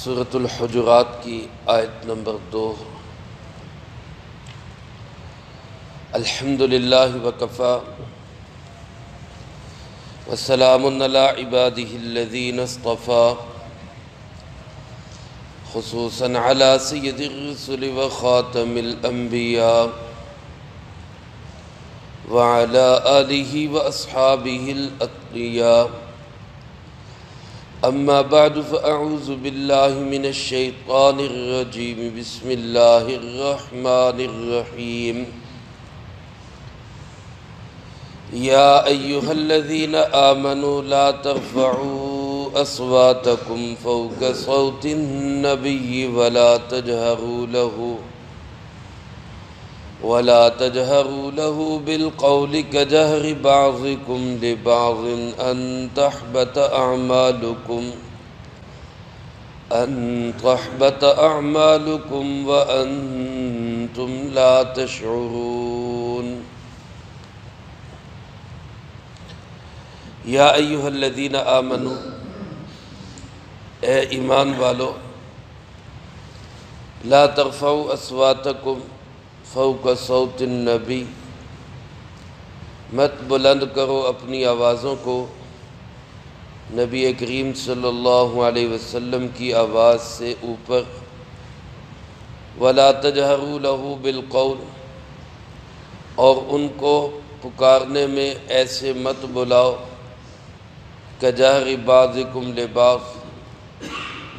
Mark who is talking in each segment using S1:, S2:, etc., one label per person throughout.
S1: سورۃ الحجرات کی آیت نمبر 2۔ الحمدللہ وکفی وسلام علی عبادہ الذین اصطفی، خصوصاً علی سید الرسل وخاتم الانبیاء وعلی آلہ واصحابہ الاتقیاء۔ اما بعد فاعوذ باللہ من الشیطان الرجیم، بسم اللہ الرحمن الرحیم۔ یا ایہا الذین آمنوا لا ترفعوا اصواتکم فوق صوت النبی ولا تجهروا له بالقول كجهر بعضكم لبعض أن تحبط أعمالكم وأنتم لا تشعرون۔ یا ایہا الذین آمنوا، اے ایمان والو، لا ترفعوا اصواتکم فوق صوت النبی، مت بلند کرو اپنی آوازوں کو نبی کریم صلی اللہ علیہ وسلم کی آواز سے اوپر۔ ولا تجہروا لہ بالقول، اور ان کو پکارنے میں ایسے مت بلاؤ کجہر بعضکم لبعض،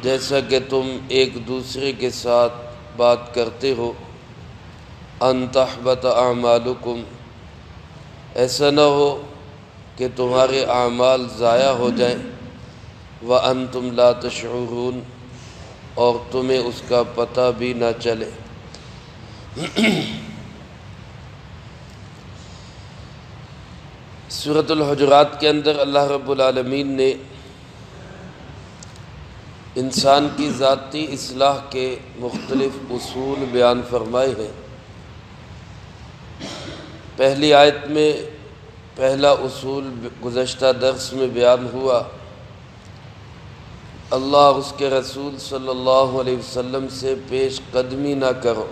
S1: جیسا کہ تم ایک دوسرے کے ساتھ بات کرتے ہو۔ ان تحبط اعمالکم، ایسا نہ ہو کہ تمہارے اعمال ضائع ہو جائیں۔ وانتم لا تشعرون، اور تمہیں اس کا پتہ بھی نہ چلے۔ سورۃ الحجرات کے اندر اللہ رب العالمین نے انسان کی ذاتی اصلاح کے مختلف اصول بیان فرمائے ہیں۔ پہلی آیت میں پہلا اصول گزشتہ درس میں بیان ہوا، اللہ اور اس کے رسول صلی اللہ علیہ وسلم سے پیش قدمی نہ کرو،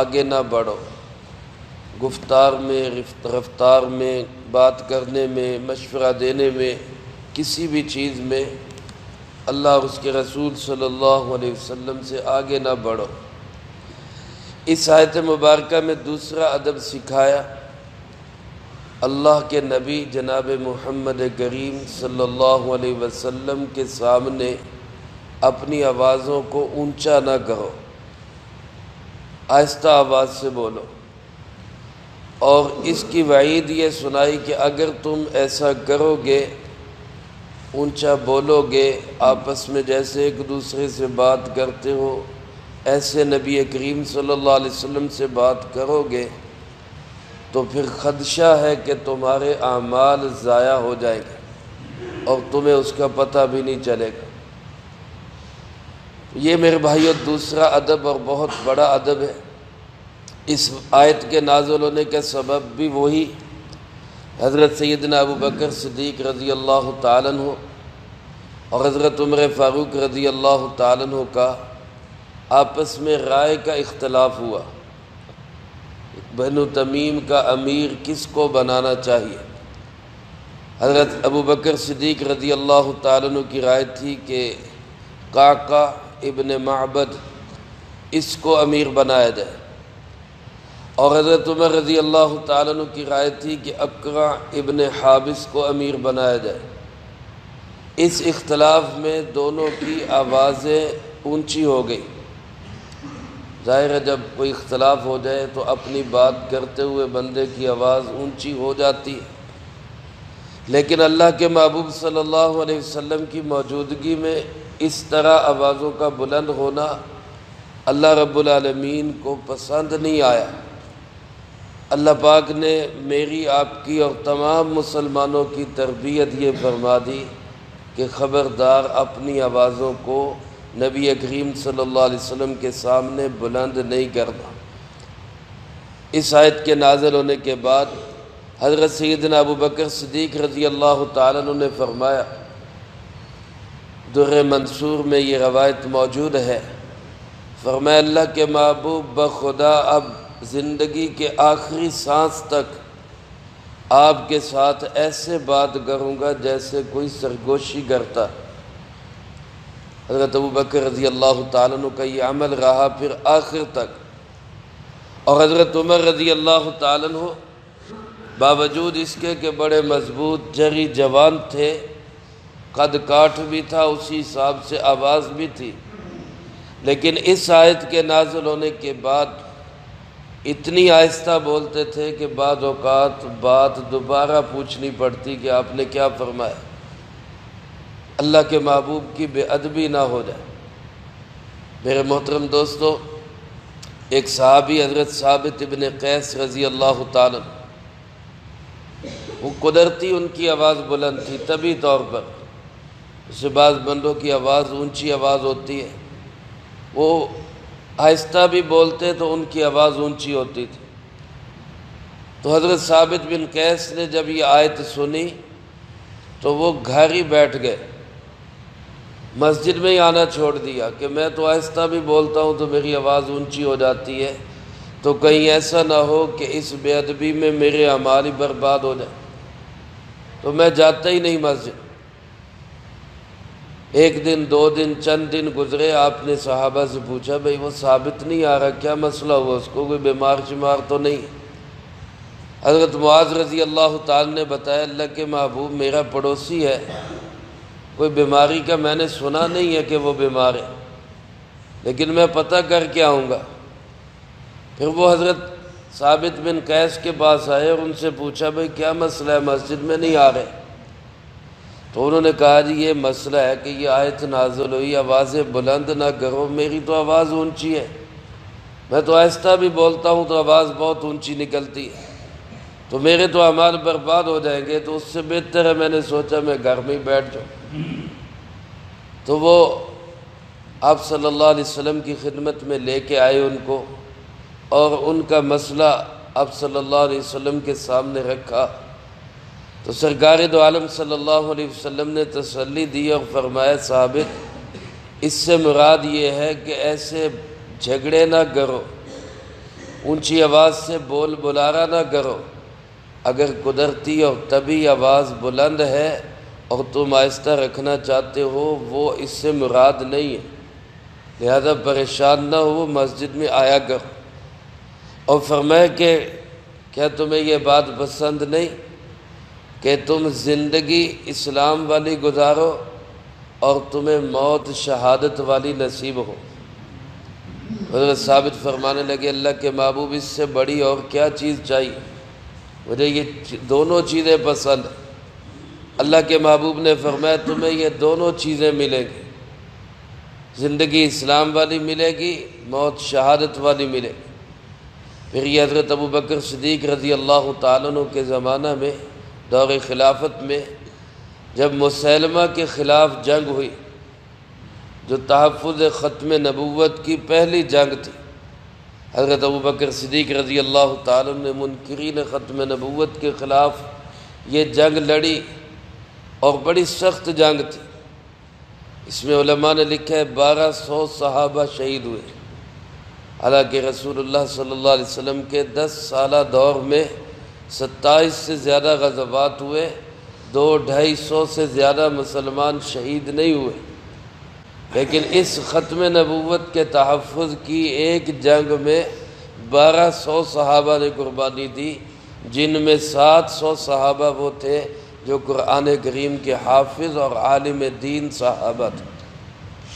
S1: آگے نہ بڑھو، گفتار میں، رفتار میں، بات کرنے میں، مشورہ دینے میں، کسی بھی چیز میں اللہ اور اس کے رسول صلی اللہ علیہ وسلم سے آگے نہ بڑھو۔ اس آیت مبارکہ میں دوسرا ادب سکھایا، اللہ کے نبی جناب محمد کریم صلی اللہ علیہ وسلم کے سامنے اپنی آوازوں کو اونچا نہ کرو، آہستہ آواز سے بولو۔ اور اس کی وعید یہ سنائی کہ اگر تم ایسا کرو گے، اونچا بولو گے، آپس میں جیسے ایک دوسرے سے بات کرتے ہو ایسے نبی کریم صلی اللہ علیہ وسلم سے بات کرو گے، تو پھر خدشہ ہے کہ تمہارے اعمال ضائع ہو جائیں گے اور تمہیں اس کا پتہ بھی نہیں چلے گا۔ یہ میرے بھائیو دوسرا ادب اور بہت بڑا ادب ہے۔ اس آیت کے نازل ہونے کا سبب بھی وہی حضرت سیدنا ابو بکر صدیق رضی اللہ تعالیٰ عنہ اور حضرت عمر فاروق رضی اللہ تعالیٰ عنہ کا آپس میں رائے کا اختلاف ہوا، بنو تمیم کا امیر کس کو بنانا چاہیے۔ حضرت ابو بکر صدیق رضی اللہ تعالیٰ عنہ کی رائے تھی کہ قعقاع ابن معبد اس کو امیر بنایا جائے، اور حضرت عمر رضی اللہ تعالیٰ عنہ کی رائے تھی کہ اقرع ابن حابس کو امیر بنایا جائے۔ اس اختلاف میں دونوں کی آوازیں اونچی ہو گئی۔ ظاہر ہے جب کوئی اختلاف ہو جائے تو اپنی بات کرتے ہوئے بندے کی آواز اونچی ہو جاتی ہے، لیکن اللہ کے محبوب صلی اللہ علیہ وسلم کی موجودگی میں اس طرح آوازوں کا بلند ہونا اللہ رب العالمین کو پسند نہیں آیا۔ اللہ پاک نے میری، آپ کی اور تمام مسلمانوں کی تربیت یہ فرما دی کہ خبردار اپنی آوازوں کو نبی کریم صلی اللہ علیہ وسلم کے سامنے بلند نہیں کرنا۔ اس آیت کے نازل ہونے کے بعد حضرت سیدنا ابو بکر صدیق رضی اللہ تعالیٰ عنہ نے فرمایا در منصور میں یہ روایت موجود ہے، فرمایا اللہ کے محبوب بخدا اب زندگی کے آخری سانس تک آپ کے ساتھ ایسے بات کروں گا جیسے کوئی سرگوشی کرتا۔ حضرت ابوبکر رضی اللہ تعالیٰ عنہ کا یہ عمل رہا پھر آخر تک، اور حضرت عمر رضی اللہ تعالیٰ عنہ باوجود اس کے کہ بڑے مضبوط جری جوان تھے، قد کاٹھ بھی تھا، اسی حساب سے آواز بھی تھی، لیکن اس آیت کے نازل ہونے کے بعد اتنی آہستہ بولتے تھے کہ بعض اوقات بات دوبارہ پوچھنی پڑتی کہ آپ نے کیا فرمایا، اللہ کے محبوب کی بے ادبی نہ ہو جائے۔ میرے محترم دوستو، ایک صحابی حضرت ثابت ابن قیس رضی اللہ تعالیٰ، وہ قدرتی ان کی آواز بلند تھی طبعی طور پر، اس سے بعض بندوں کی آواز اونچی آواز ہوتی ہے، وہ آہستہ بھی بولتے تو ان کی آواز اونچی ہوتی تھی۔ تو حضرت ثابت بن قیس نے جب یہ آیت سنی تو وہ گھر ہی بیٹھ گئے، مسجد میں ہی آنا چھوڑ دیا کہ میں تو آہستہ بھی بولتا ہوں تو میری آواز اونچی ہو جاتی ہے، تو کہیں ایسا نہ ہو کہ اس بے ادبی میں میرے اعمال ہی برباد ہو جائے، تو میں جاتا ہی نہیں مسجد۔ ایک دن، دو دن، چند دن گزرے، آپ نے صحابہ سے پوچھا بھئی وہ ثابت نہیں آ رہا، کیا مسئلہ ہوا، اس کو کوئی بیمار شمار تو نہیں؟ حضرت معاذ رضی اللہ تعالیٰ نے بتایا اللہ کے محبوب میرا پڑوسی ہے، کوئی بیماری کا میں نے سنا نہیں ہے کہ وہ بیمار ہے، لیکن میں پتہ کر کے آؤں گا۔ پھر وہ حضرت ثابت بن قیس کے پاس آئے اور ان سے پوچھا بھئی کیا مسئلہ ہے، مسجد میں نہیں آ رہے؟ تو انہوں نے کہا جی یہ مسئلہ ہے کہ یہ آیت نازل ہوئی آوازیں بلند نہ کرو، میری تو آواز اونچی ہے، میں تو آہستہ بھی بولتا ہوں تو آواز بہت اونچی نکلتی ہے، تو میرے تو اعمال برباد ہو جائیں گے، تو اس سے بہتر ہے میں نے سوچا میں گھر میں ہی بیٹھ جاؤں۔ تو وہ آپ صلی اللہ علیہ وسلم کی خدمت میں لے کے آئے ان کو، اور ان کا مسئلہ آپ صلی اللہ علیہ وسلم کے سامنے رکھا، تو سرکار دو عالم صلی اللہ علیہ وسلم نے تسلی دی اور فرمایا ثابت اس سے مراد یہ ہے کہ ایسے جھگڑے نہ کرو، اونچی آواز سے بول بلارا نہ کرو، اگر قدرتی اور طبعی آواز بلند ہے اور تم آہستہ رکھنا چاہتے ہو وہ اس سے مراد نہیں ہے، لہذا پریشان نہ ہو، مسجد میں آیا کرو۔ اور فرمایا کہ کیا تمہیں یہ بات پسند نہیں کہ تم زندگی اسلام والی گزارو اور تمہیں موت شہادت والی نصیب ہو؟ حضرت ثابت فرمانے لگے اللہ کے محبوب اس سے بڑی اور کیا چیز چاہیے، مجھے یہ دونوں چیزیں پسند ہیں۔ اللہ کے محبوب نے فرمایا تمہیں یہ دونوں چیزیں ملیں گی، زندگی اسلام والی ملے گی، موت شہادت والی ملے گی۔ پھر یہ حضرت ابوبکر صدیق رضی اللہ تعالیٰ عنہ کے زمانہ میں دور خلافت میں جب مسیلمہ کے خلاف جنگ ہوئی، جو تحفظ ختم نبوت کی پہلی جنگ تھی، حضرت ابوبکر صدیق رضی اللہ تعالیٰ عنہ نے منکرین ختم نبوت کے خلاف یہ جنگ لڑی اور بڑی سخت جنگ تھی۔ اس میں علماء نے لکھا ہے 1200 صحابہ شہید ہوئے، حالانکہ رسول اللہ صلی اللہ علیہ وسلم کے 10 سالہ دور میں 27 سے زیادہ غزوات ہوئے، 200-250 سے زیادہ مسلمان شہید نہیں ہوئے، لیکن اس ختم نبوت کے تحفظ کی ایک جنگ میں 1200 صحابہ نے قربانی دی، جن میں 700 صحابہ وہ تھے جو قرآن کریم کے حافظ اور عالم دین صحابہ تھے۔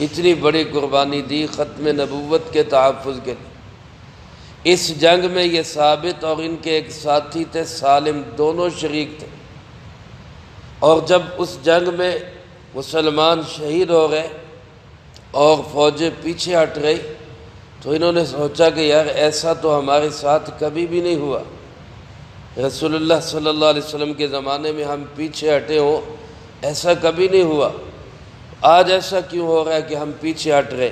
S1: اتنی بڑی قربانی دی ختم نبوت کے تحفظ کے لیے۔ اس جنگ میں یہ ثابت اور ان کے ایک ساتھی تھے سالم، دونوں شریک تھے، اور جب اس جنگ میں مسلمان شہید ہو گئے اور فوجیں پیچھے ہٹ گئی تو انہوں نے سوچا کہ یار ایسا تو ہمارے ساتھ کبھی بھی نہیں ہوا، رسول اللہ صلی اللہ علیہ وسلم کے زمانے میں ہم پیچھے ہٹے ہوں، ایسا کبھی نہیں ہوا، آج ایسا کیوں ہو رہا ہے کہ ہم پیچھے ہٹ رہے؟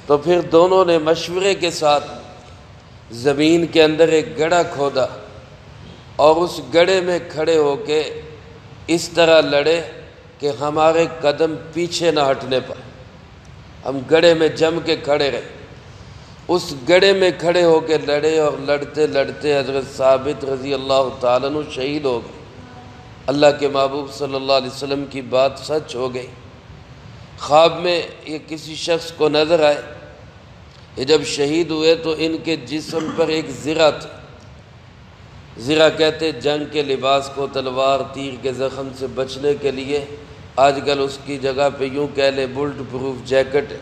S1: تو پھر دونوں نے مشورے کے ساتھ زمین کے اندر ایک گڑھا کھودا اور اس گڑھے میں کھڑے ہو کے اس طرح لڑے کہ ہمارے قدم پیچھے نہ ہٹنے پائے، ہم گڑھے میں جم کے کھڑے رہے۔ اس گڑھے میں کھڑے ہو کے لڑے، اور لڑتے لڑتے حضرت ثابت رضی اللہ تعالیٰ عنہ شہید ہو گئے۔ اللہ کے محبوب صلی اللہ علیہ وسلم کی بات سچ ہو گئی۔ خواب میں یہ کسی شخص کو نظر آئے، یہ جب شہید ہوئے تو ان کے جسم پر ایک زرہ تھی۔ زرہ کہتے جنگ کے لباس کو، تلوار تیر کے زخم سے بچنے کے لیے۔ آج کل اس کی جگہ پہ یوں کہہ لیں بلٹ پروف جیکٹ،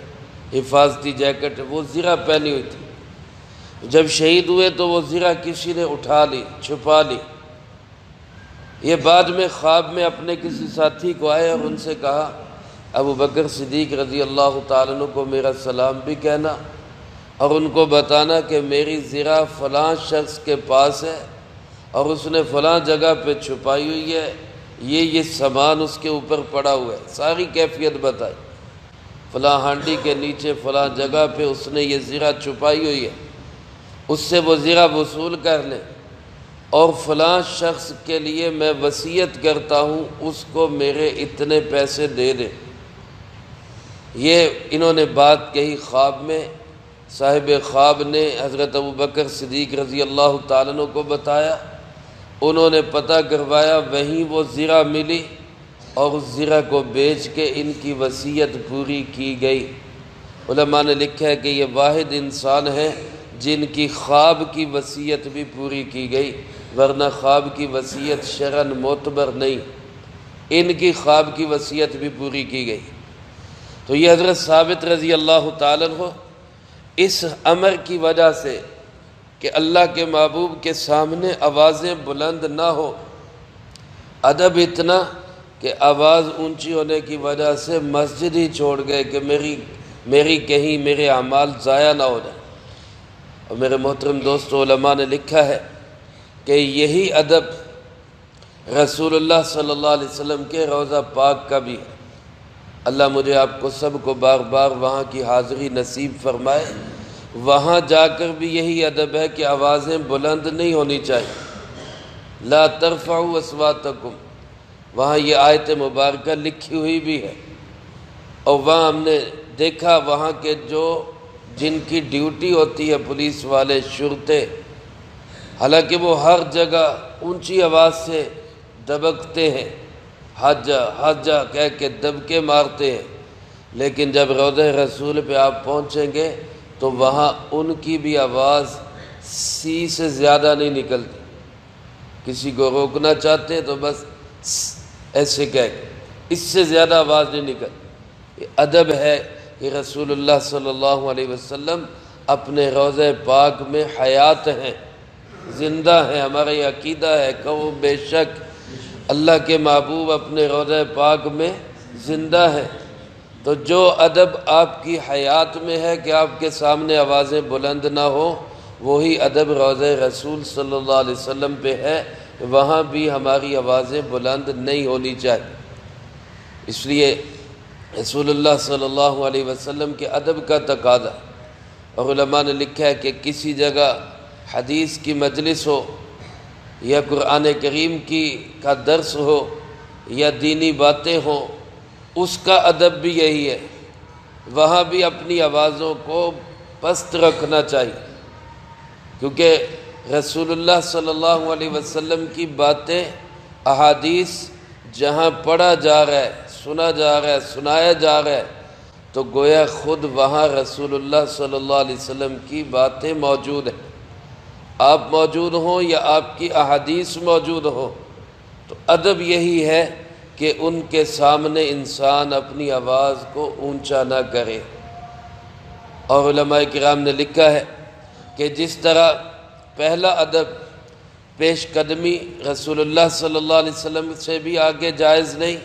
S1: حفاظتی جیکٹ، وہ زرہ پہنی ہوئی تھی۔ جب شہید ہوئے تو وہ زرہ کسی نے اٹھا لی، چھپا لی۔ یہ بعد میں خواب میں اپنے کسی ساتھی کو آئے اور ان سے کہا ابو بکر صدیق رضی اللہ تعالیٰ عنہ کو میرا سلام بھی کہنا، اور ان کو بتانا کہ میری زرہ فلاں شخص کے پاس ہے اور اس نے فلاں جگہ پہ چھپائی ہوئی ہے، یہ سامان اس کے اوپر پڑا ہوا ہے۔ ساری کیفیت بتائی، فلاں ہانڈی کے نیچے فلاں جگہ پہ اس نے یہ زرہ چھپائی ہوئی ہے، اس سے وہ زرہ وصول کر لیں، اور فلاں شخص کے لیے میں وصیت کرتا ہوں اس کو میرے اتنے پیسے دے دیں۔ یہ انہوں نے بات کہی خواب میں۔ صاحب خواب نے حضرت ابو بکر صدیق رضی اللہ تعالیٰ عنہ کو بتایا، انہوں نے پتہ کروایا، وہیں وہ زرہ ملی، اور اس زرہ کو بیچ کے ان کی وصیت پوری کی گئی۔ علماء نے لکھا ہے کہ یہ واحد انسان ہیں جن کی خواب کی وصیت بھی پوری کی گئی، ورنہ خواب کی وصیت شرعاً معتبر نہیں، ان کی خواب کی وصیت بھی پوری کی گئی۔ تو یہ حضرت ثابت رضی اللہ تعالیٰ عنہ اس امر کی وجہ سے کہ اللہ کے محبوب کے سامنے آوازیں بلند نہ ہو، ادب اتنا کہ آواز اونچی ہونے کی وجہ سے مسجد ہی چھوڑ گئے کہ میری کہیں میرے اعمال ضائع نہ ہو جائیں۔ اور میرے محترم دوستو، علماء نے لکھا ہے کہ یہی ادب رسول اللہ صلی اللہ علیہ وسلم کے روضہ پاک کا بھی ہے۔ اللہ مجھے آپ کو سب کو بار بار وہاں کی حاضری نصیب فرمائے۔ وہاں جا کر بھی یہی ادب ہے کہ آوازیں بلند نہیں ہونی چاہیے، لا ترفعوا اصواتکم، وہاں یہ آیت مبارکہ لکھی ہوئی بھی ہے۔ اور وہاں ہم نے دیکھا وہاں کے جن کی ڈیوٹی ہوتی ہے پولیس والے، شرطے، حالانکہ وہ ہر جگہ اونچی آواز سے دبکتے ہیں، حاجہ حاجہ کہہ کے دبکے مارتے ہیں، لیکن جب روضہ رسول پہ آپ پہنچیں گے تو وہاں ان کی بھی آواز سی سے زیادہ نہیں نکلتی۔ کسی کو روکنا چاہتے ہیں تو بس ایسے کہہ کے، اس سے زیادہ آواز نہیں نکلتی۔ یہ ادب ہے کہ رسول اللہ صلی اللہ علیہ وسلم اپنے روضہ پاک میں حیات ہیں، زندہ ہیں۔ ہمارا یہ عقیدہ ہے کہ وہ بے شک اللہ کے محبوب اپنے روضہ پاک میں زندہ ہے۔ تو جو ادب آپ کی حیات میں ہے کہ آپ کے سامنے آوازیں بلند نہ ہو، وہی ادب روضہ رسول صلی اللہ علیہ وسلم پہ ہے، وہاں بھی ہماری آوازیں بلند نہیں ہونی چاہیے۔ اس لیے رسول اللہ صلی اللہ علیہ وسلم کے ادب کا تقاضا، اور علماء نے لکھا ہے کہ کسی جگہ حدیث کی مجلس ہو یا قرآن کریم کا درس ہو یا دینی باتیں ہوں، اس کا ادب بھی یہی ہے، وہاں بھی اپنی آوازوں کو پست رکھنا چاہیے، کیونکہ رسول اللہ صلی اللہ علیہ وسلم کی باتیں، احادیث جہاں پڑھا جا رہا ہے، سنا جا رہا ہے، سنایا جا رہا ہے، تو گویا خود وہاں رسول اللہ صلی اللہ علیہ وسلم کی باتیں موجود ہیں۔ آپ موجود ہوں یا آپ کی احادیث موجود ہو، تو ادب یہی ہے کہ ان کے سامنے انسان اپنی آواز کو اونچا نہ کرے۔ اور علماء کرام نے لکھا ہے کہ جس طرح پہلا ادب پیش قدمی رسول اللہ صلی اللہ علیہ وسلم سے بھی آگے جائز نہیں،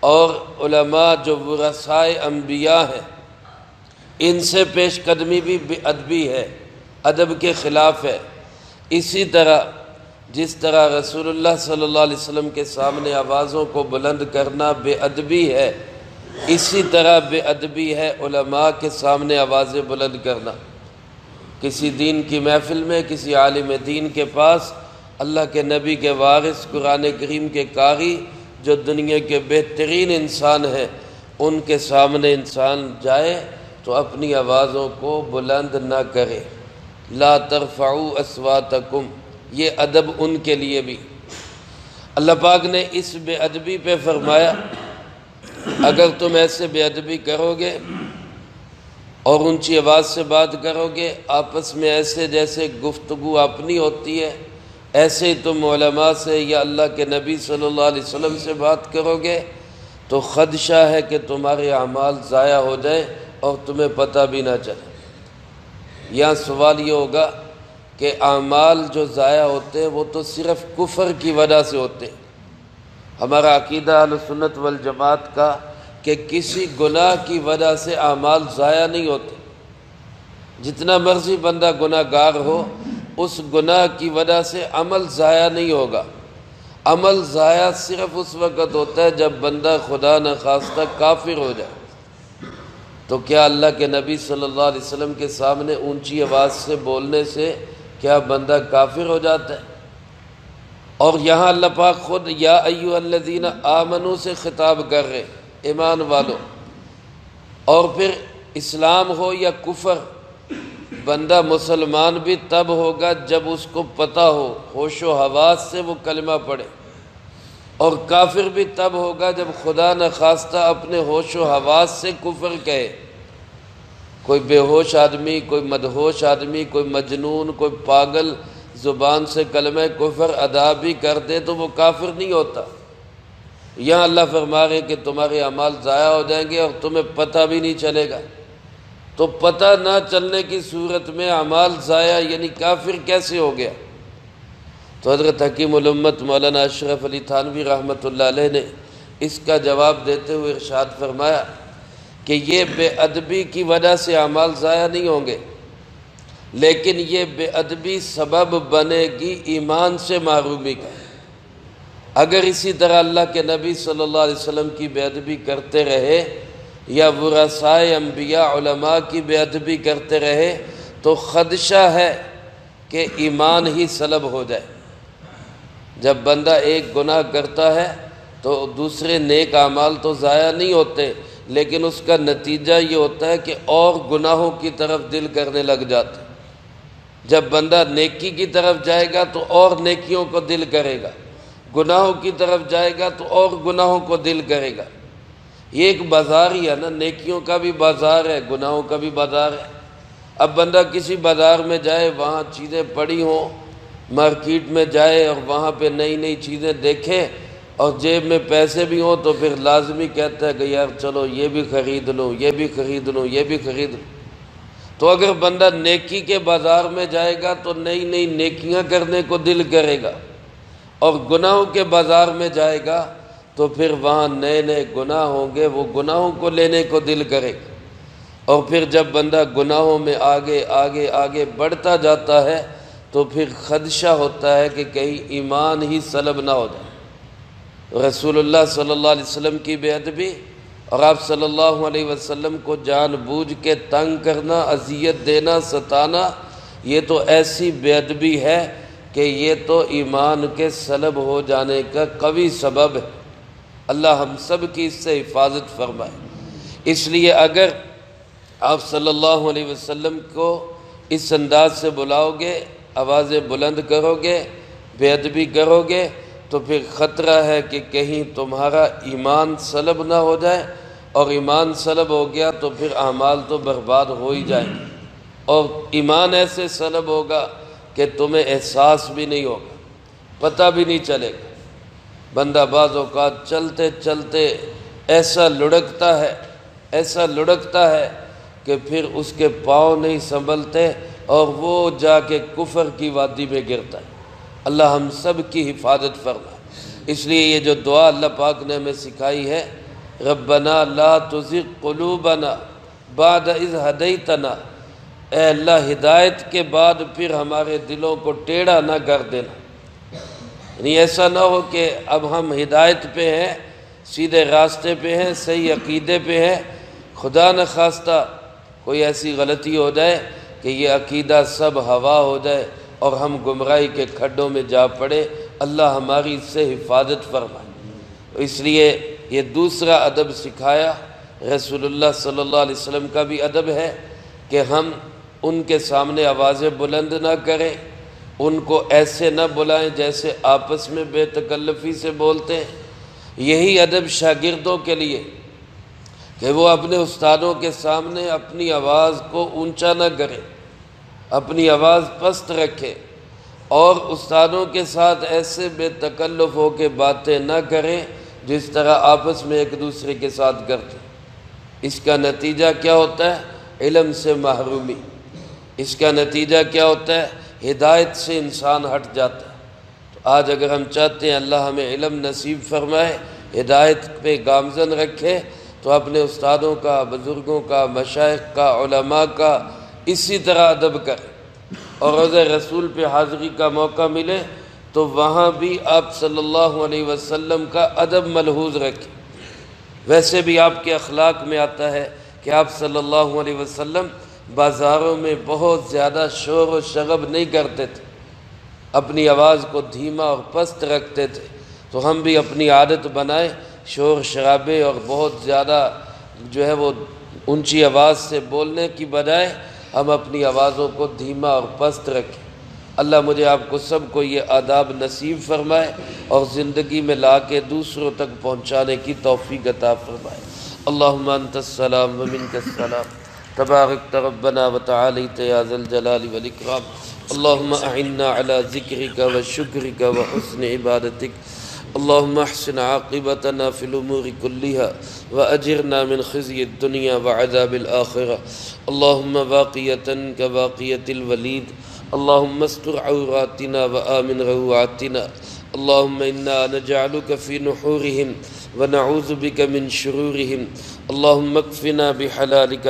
S1: اور علماء جو ورثائے انبیاء ہیں ان سے پیش قدمی بھی بے ادبی ہے، ادب کے خلاف ہے۔ اسی طرح جس طرح رسول اللہ صلی اللہ علیہ وسلم کے سامنے آوازوں کو بلند کرنا بے ادبی ہے، اسی طرح بے ادبی ہے علماء کے سامنے آوازیں بلند کرنا۔ کسی دین کی محفل میں کسی عالم دین کے پاس اللہ کے نبی کے وارث، قرآن کریم کے قاری جو دنیا کے بہترین انسان ہیں ان کے سامنے انسان جائے تو اپنی آوازوں کو بلند نہ کرے۔ لا ترفعوا اصواتکم، یہ ادب ان کے لیے بھی۔ اللہ پاک نے اس بے ادبی پہ فرمایا اگر تم ایسے بے ادبی کرو گے اور اونچی آواز سے بات کرو گے، آپس میں ایسے جیسے گفتگو اپنی ہوتی ہے، ایسے ہی تم علماء سے یا اللہ کے نبی صلی اللہ علیہ وسلم سے بات کرو گے تو خدشہ ہے کہ تمہارے اعمال ضائع ہو جائیں اور تمہیں پتہ بھی نہ چلے۔ یہاں سوال یہ ہوگا کہ اعمال جو ضائع ہوتے ہیں وہ تو صرف کفر کی وجہ سے ہوتے ہیں۔ ہمارا عقیدہ اہل سنت والجماعت کا کہ کسی گناہ کی وجہ سے اعمال ضائع نہیں ہوتے۔ جتنا مرضی بندہ گناہ گار ہو، اس گناہ کی وجہ سے عمل ضائع نہیں ہوگا۔ عمل ضائع صرف اس وقت ہوتا ہے جب بندہ خدا نخواستہ کافر ہو جائے۔ تو کیا اللہ کے نبی صلی اللہ علیہ وسلم کے سامنے اونچی آواز سے بولنے سے کیا بندہ کافر ہو جاتا ہے؟ اور یہاں اللہ پاک خود یا ایھا الذین آمنوا سے خطاب کر رہے، ایمان والو۔ اور پھر اسلام ہو یا کفر، بندہ مسلمان بھی تب ہوگا جب اس کو پتہ ہو، ہوش و حواس سے وہ کلمہ پڑھے، اور کافر بھی تب ہوگا جب خدا نخواستہ اپنے ہوش و حواس سے کفر کہے۔ کوئی بے ہوش آدمی، کوئی مدہوش آدمی، کوئی مجنون، کوئی پاگل زبان سے کلمہ کفر ادا بھی کر دے تو وہ کافر نہیں ہوتا۔ یہاں اللہ فرما رہے کہ تمہارے اعمال ضائع ہو جائیں گے اور تمہیں پتہ بھی نہیں چلے گا۔ تو پتہ نہ چلنے کی صورت میں اعمال ضائع یعنی کافر کیسے ہو گیا؟ تو حضرت حکیم الامت مولانا اشرف علی تھانوی رحمۃ اللہ علیہ نے اس کا جواب دیتے ہوئے ارشاد فرمایا کہ یہ بے ادبی کی وجہ سے اعمال ضائع نہیں ہوں گے، لیکن یہ بے ادبی سبب بنے گی ایمان سے محرومی کا۔ اگر اسی طرح اللہ کے نبی صلی اللہ علیہ وسلم کی بے ادبی کرتے رہے یا ورثائے انبیاء علماء کی بے ادبی کرتے رہے تو خدشہ ہے کہ ایمان ہی سلب ہو جائے۔ جب بندہ ایک گناہ کرتا ہے تو دوسرے نیک اعمال تو ضائع نہیں ہوتے، لیکن اس کا نتیجہ یہ ہوتا ہے کہ اور گناہوں کی طرف دل کرنے لگ جاتا ہے۔ جب بندہ نیکی کی طرف جائے گا تو اور نیکیوں کو دل کرے گا، گناہوں کی طرف جائے گا تو اور گناہوں کو دل کرے گا۔ یہ ایک بازار ہی ہے نا، نیکیوں کا بھی بازار ہے، گناہوں کا بھی بازار ہے۔ اب بندہ کسی بازار میں جائے، وہاں چیزیں پڑی ہوں، مارکیٹ میں جائے اور وہاں پہ نئی نئی چیزیں دیکھے اور جیب میں پیسے بھی ہوں تو پھر لازمی کہتا ہے کہ یار چلو یہ بھی خرید لوں، یہ بھی خرید لوں، یہ بھی خرید لوں۔ تو اگر بندہ نیکی کے بازار میں جائے گا تو نئی نئی نیکیاں کرنے کو دل کرے گا، اور گناہوں کے بازار میں جائے گا تو پھر وہاں نئے نئے گناہ ہوں گے، وہ گناہوں کو لینے کو دل کرے گا۔ اور پھر جب بندہ گناہوں میں آگے آگے آگے بڑھتا جاتا ہے تو پھر خدشہ ہوتا ہے کہ کہیں ایمان ہی سلب نہ ہو جائے۔ رسول اللہ صلی اللہ علیہ وسلم کی بے ادبی اور آپ صلی اللہ علیہ وسلم کو جان بوجھ کے تنگ کرنا، اذیت دینا، ستانا، یہ تو ایسی بے ادبی ہے کہ یہ تو ایمان کے سلب ہو جانے کا قوی سبب ہے۔ اللہ ہم سب کی اس سے حفاظت فرمائے۔ اس لیے اگر آپ صلی اللہ علیہ وسلم کو اس انداز سے بلاؤ گے، آوازیں بلند کرو گے، بے ادبی کرو گے تو پھر خطرہ ہے کہ کہیں تمہارا ایمان سلب نہ ہو جائے، اور ایمان سلب ہو گیا تو پھر اعمال تو برباد ہو ہی جائیں گے، اور ایمان ایسے سلب ہوگا کہ تمہیں احساس بھی نہیں ہوگا، پتہ بھی نہیں چلے گا۔ بندہ بعض اوقات چلتے چلتے ایسا لڑکتا ہے کہ پھر اس کے پاؤں نہیں سنبھلتے اور وہ جا کے کفر کی وادی میں گرتا ہے۔ اللہ ہم سب کی حفاظت فرمائے۔ اس لیے یہ جو دعا اللہ پاک نے ہمیں سکھائی ہے، ربنا لا تزغ قلوبنا بعد اذ ہدیتنا، اے اللہ ہدایت کے بعد پھر ہمارے دلوں کو ٹیڑھا نہ کر دینا۔ یعنی ایسا نہ ہو کہ اب ہم ہدایت پہ ہیں، سیدھے راستے پہ ہیں، صحیح عقیدے پہ ہیں، خدا نخواستہ کوئی ایسی غلطی ہو جائے کہ یہ عقیدہ سب ہوا ہو جائے اور ہم گمراہی کے کھڈوں میں جا پڑے۔ اللہ ہماری اس سے حفاظت فرمائے۔ اس لیے یہ دوسرا ادب سکھایا رسول اللہ صلی اللہ علیہ وسلم کا بھی ادب ہے کہ ہم ان کے سامنے آوازیں بلند نہ کریں، ان کو ایسے نہ بلائیں جیسے آپس میں بے تکلفی سے بولتے ہیں۔ یہی ادب شاگردوں کے لیے کہ وہ اپنے استادوں کے سامنے اپنی آواز کو اونچا نہ کریں، اپنی آواز پست رکھے، اور استادوں کے ساتھ ایسے بے تکلف ہو کے باتیں نہ کریں جس طرح آپس میں ایک دوسرے کے ساتھ کرتے۔ اس کا نتیجہ کیا ہوتا ہے؟ علم سے محرومی۔ اس کا نتیجہ کیا ہوتا ہے؟ ہدایت سے انسان ہٹ جاتا ہے۔ تو آج اگر ہم چاہتے ہیں اللہ ہمیں علم نصیب فرمائے، ہدایت پہ گامزن رکھے، تو اپنے استادوں کا، بزرگوں کا، مشائخ کا، علماء کا اسی طرح ادب کریں، اور روضہ رسول پہ حاضری کا موقع ملے تو وہاں بھی آپ صلی اللہ علیہ وسلم کا ادب ملحوظ رکھیں۔ ویسے بھی آپ کے اخلاق میں آتا ہے کہ آپ صلی اللہ علیہ وسلم بازاروں میں بہت زیادہ شور و شغب نہیں کرتے تھے، اپنی آواز کو دھیما اور پست رکھتے تھے۔ تو ہم بھی اپنی عادت بنائیں، شور شرابے اور بہت زیادہ جو ہے وہ اونچی آواز سے بولنے کی بجائے ہم اپنی آوازوں کو دھیما اور پست رکھیں۔ اللہ مجھے آپ کو سب کو یہ آداب نصیب فرمائے اور زندگی میں لا کے دوسروں تک پہنچانے کی توفیق عطا فرمائے۔ اللہم انت السلام ومنک السلام، تبارکت ربنا وتعالیت یا ذا الجلال والاکرام۔ اللہم اعنا علی ذکرک وشکرک وحسن عبادتک۔ اللہم احسن عاقبتنا فی الامور کلها واجرنا من خزی الدنیا وعذاب الآخرہ۔ اللہم باقیتا کباقیت الولید، اللہم استر عوراتنا وآمن روعاتنا۔ اللہم انا نجعلک فی نحورہم ونعوذ بک من شرورہم۔ اللہم اکفنا بحلالک